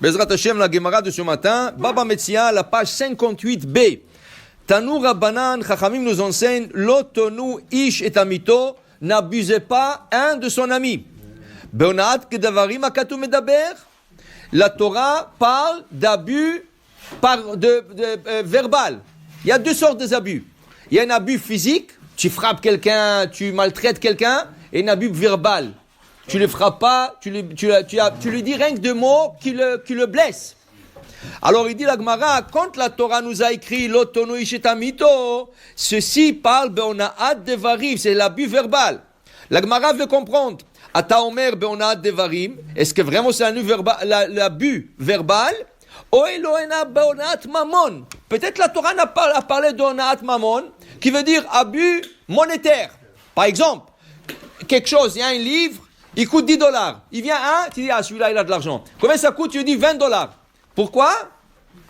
Bezrat Hashem, la Gemara de ce matin, Baba Metzia, la page 58b. Tanou Rabbanan, Chachamim nous enseigne, Lotonu ish et amito, n'abusez pas un de son ami. Beonat kedavarim akatu medaber. La Torah parle d'abus verbal. Il y a deux sortes d'abus. Il y a un abus physique, tu frappes quelqu'un, tu maltraites quelqu'un, et un abus verbal. Tu le frappes pas, tu lui dis rien que deux mots qui le blessent. Alors il dit la Gemara, quand la Torah nous a écrit l'otonu ishetamito, ceci parle beonaat devarim, c'est l'abus verbal. La Gemara veut comprendre. Ata omer beonaat devarim, est-ce que vraiment c'est l'abus verbal? Ou eloena beonaat mamon. Peut-être la Torah n'a pas parlé d'onaat mamon, qui veut dire abus monétaire. Par exemple, quelque chose, il y a un livre, il coûte $10. Il vient un, tu dis, ah, celui-là, il a de l'argent. Combien ça coûte? Tu lui dis $20. Pourquoi?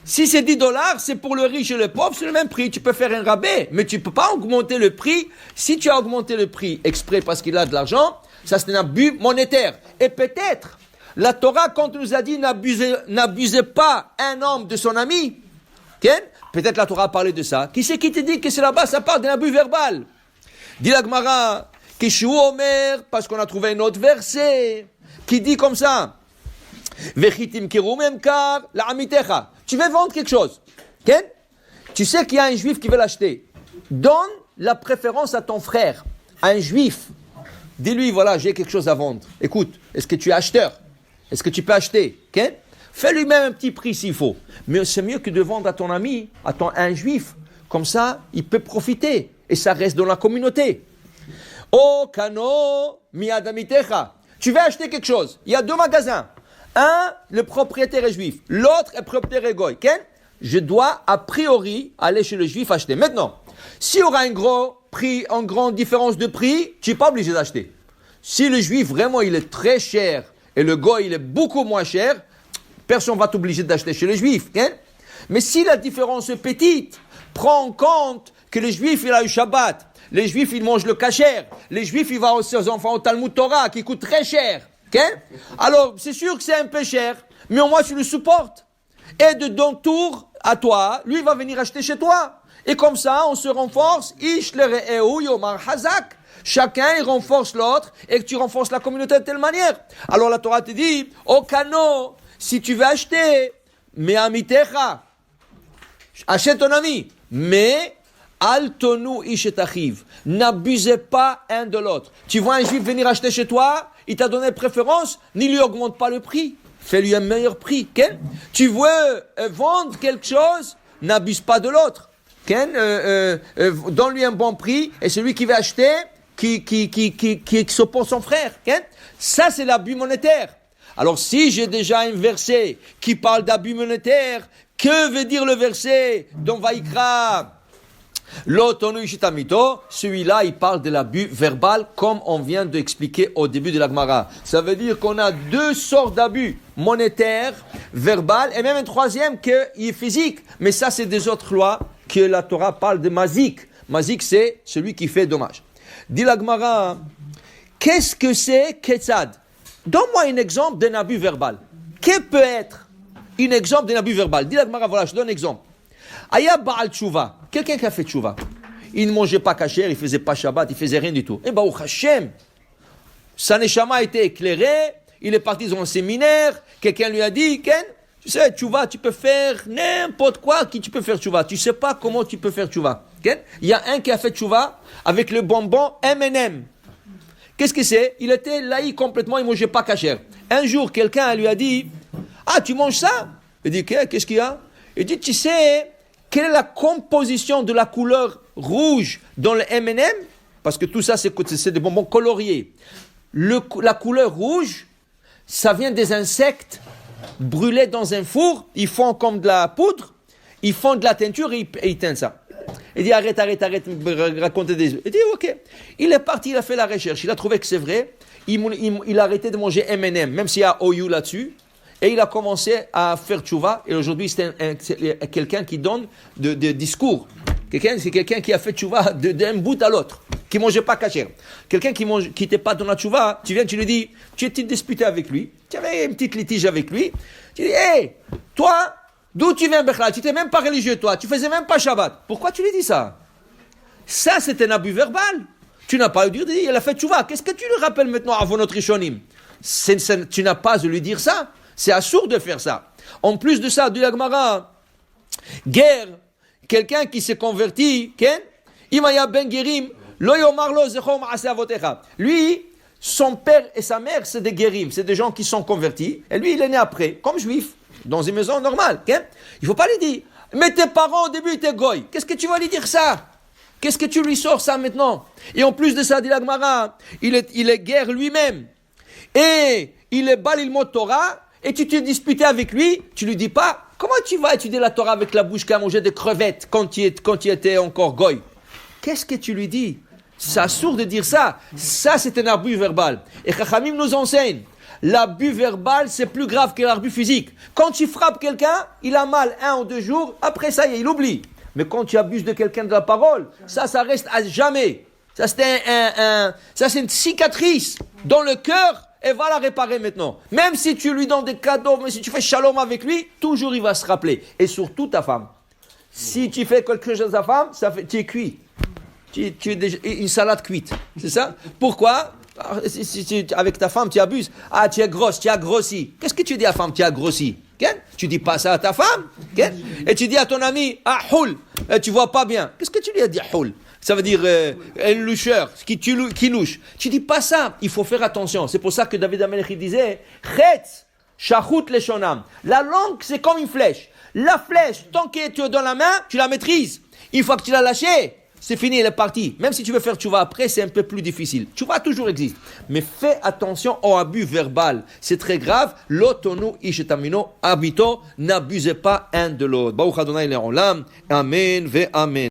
Si c'est $10, c'est pour le riche et le pauvre, c'est le même prix. Tu peux faire un rabais, mais tu ne peux pas augmenter le prix. Si tu as augmenté le prix exprès parce qu'il a de l'argent, ça c'est un abus monétaire. Et peut-être, la Torah, quand nous a dit n'abusez pas un homme de son ami, peut-être la Torah a parlé de ça. Qui c'est qui te dit que c'est là-bas, ça parle d'un abus verbal? Dit la Gemara, Kishu Omer, parce qu'on a trouvé un autre verset qui dit comme ça. Vechitim kirumem kar la amitecha. Tu veux vendre quelque chose, tu sais qu'il y a un juif qui veut l'acheter. Donne la préférence à ton frère, à un juif. Dis-lui, voilà, j'ai quelque chose à vendre. Écoute, est-ce que tu es acheteur? Est-ce que tu peux acheter? Fais-lui même un petit prix s'il faut. Mais c'est mieux que de vendre à ton ami, à un juif. Comme ça, il peut profiter. Et ça reste dans la communauté. Oh, kano miadamitecha. Tu veux acheter quelque chose. Il y a deux magasins. Un, le propriétaire est juif. L'autre est propriétaire goy. Je dois, a priori, aller chez le juif acheter. Maintenant, s'il y aura un gros prix, une grande différence de prix, tu n'es pas obligé d'acheter. Si le juif, vraiment, il est très cher et le goy, il est beaucoup moins cher, personne ne va t'obliger d'acheter chez le juif. Mais si la différence est petite, prends en compte que le juif, il a eu Shabbat. Les juifs, ils mangent le kasher. Les juifs, ils vont aussi aux enfants au Talmud Torah, qui coûte très cher. Alors, c'est sûr que c'est un peu cher, mais au moins tu le supportes. Et de ton tour à toi, lui va venir acheter chez toi. Et comme ça, on se renforce. Chacun, il renforce l'autre et que tu renforces la communauté de telle manière. Alors la Torah te dit, au kano, si tu veux acheter, mais amitecha, achète ton ami, mais altonu ishetachiv, n'abusez pas un de l'autre. Tu vois un juif venir acheter chez toi, il t'a donné préférence, n'y lui augmente pas le prix, fais-lui un meilleur prix. Tu veux vendre quelque chose, n'abuse pas de l'autre. Donne-lui un bon prix, et celui qui veut acheter, qui s'oppose son frère. Ça, c'est l'abus monétaire. Alors, si j'ai déjà un verset qui parle d'abus monétaire, que veut dire le verset dans Vaïkra? L'otonu ishitamito, celui-là, il parle de l'abus verbal, comme on vient d'expliquer au début de la Gemara. Ça veut dire qu'on a deux sortes d'abus, monétaire, verbal, et même un troisième qui est physique. Mais ça, c'est des autres lois que la Torah parle de mazik. Mazik, c'est celui qui fait dommage. Dit la Gemara, qu'est-ce que c'est ketzad? Donne-moi un exemple d'un abus verbal. Quel peut être un exemple d'un abus verbal? Dit la Gemara, voilà, je donne un exemple. Aya Baal Tshuva, quelqu'un qui a fait Tshuva. Il ne mangeait pas kasher, il faisait pas Shabbat, il faisait rien du tout. Et Baruch Hashem, sa neshama a été éclairée, il est parti dans un séminaire, quelqu'un lui a dit, Ken, tu sais, Tshuva, tu peux faire n'importe quoi qui tu peux faire Tshuva. Tu sais pas comment tu peux faire Tshuva. Ken? Il y a un qui a fait Tshuva avec le bonbon M&M. Qu'est-ce que c'est? Il était laïc complètement, il ne mangeait pas kasher. Un jour, quelqu'un lui a dit, ah, tu manges ça? Il dit, qu'est-ce qu'il y a? Il dit, tu sais, quelle est la composition de la couleur rouge dans le M&M? Parce que tout ça, c'est des bonbons coloriés. La couleur rouge, ça vient des insectes brûlés dans un four. Ils font comme de la poudre, ils font de la teinture et ils teignent ça. Il dit, arrête, racontez des... Il dit, ok. Il est parti, il a fait la recherche, il a trouvé que c'est vrai. Il a arrêté de manger M&M, même s'il y a OU là-dessus. Et il a commencé à faire tchouva. Et aujourd'hui, c'est quelqu'un qui donne de discours. C'est quelqu'un qui a fait tchouva d'un bout à l'autre, qui ne mangeait pas kasher. Quelqu'un qui n'était pas dans la tchouva, tu viens, tu lui dis, tu étais disputé avec lui, tu avais une petite litige avec lui, Tu dis, hé, toi, d'où tu viens, Bechla? Tu n'étais même pas religieux, toi. Tu faisais même pas Shabbat. Pourquoi tu lui dis ça? Ça, c'est un abus verbal. Tu n'as pas eu dire, il a fait tchouva. Qu'est-ce que tu lui rappelles maintenant avant notre Rishonim? Tu n'as pas à lui dire ça. C'est assourd de faire ça. En plus de ça, dit la Gemara, guerre, quelqu'un qui s'est converti, Imaya ben Gerim, lo yomar lo zechor ma'aseh avotecha. Lui, son père et sa mère, c'est des Gerim, c'est des gens qui sont convertis. Et lui, il est né après, comme juif, dans une maison normale. Il ne faut pas lui dire, mais tes parents au début étaient goy. Qu'est-ce que tu vas lui dire ça? Qu'est-ce que tu lui sors ça maintenant? Et en plus de ça, dit la Gemara, il est guerre lui-même. Et il est Balil Mot Torah, et tu te disputais avec lui, tu lui dis pas, comment tu vas étudier la Torah avec la bouche qui a mangé des crevettes quand tu étais encore goy? Qu'est-ce que tu lui dis? C'est assourd de dire ça. Ça, c'est un abus verbal. Et Chachamim nous enseigne, l'abus verbal, c'est plus grave que l'abus physique. Quand tu frappes quelqu'un, il a mal 1 ou 2 jours, après ça y est, il oublie. Mais quand tu abuses de quelqu'un de la parole, ça reste à jamais. Ça, c'est une cicatrice dans le cœur. Et va la réparer maintenant. Même si tu lui donnes des cadeaux, mais si tu fais shalom avec lui, toujours il va se rappeler. Et surtout ta femme. Si tu fais quelque chose à ta femme, tu es cuit. Tu es déjà une salade cuite. C'est ça? Pourquoi? Si avec ta femme, tu abuses. Ah, tu es grosse, tu as grossi. Qu'est-ce que tu dis à la femme, tu as grossi? Tu dis pas ça à ta femme. Et tu dis à ton ami, ah, houl, tu vois pas bien. Qu'est-ce que tu lui as dit, houl? Ça veut dire un loucheur, qui louche. Tu dis pas ça, il faut faire attention. C'est pour ça que David Amelech disait, Chetz, shachut leshonam. La langue, c'est comme une flèche. La flèche, tant que tu es dans la main, tu la maîtrises. Une fois que tu l'as lâchée, c'est fini, elle est partie. Même si tu veux faire tchouva après, c'est un peu plus difficile. Tchouva toujours existe. Mais fais attention au abus verbal. C'est très grave. L'otonu ishetamino habito. N'abusez pas un de l'autre. Baruch Adonai le'olam. Amen ve amen.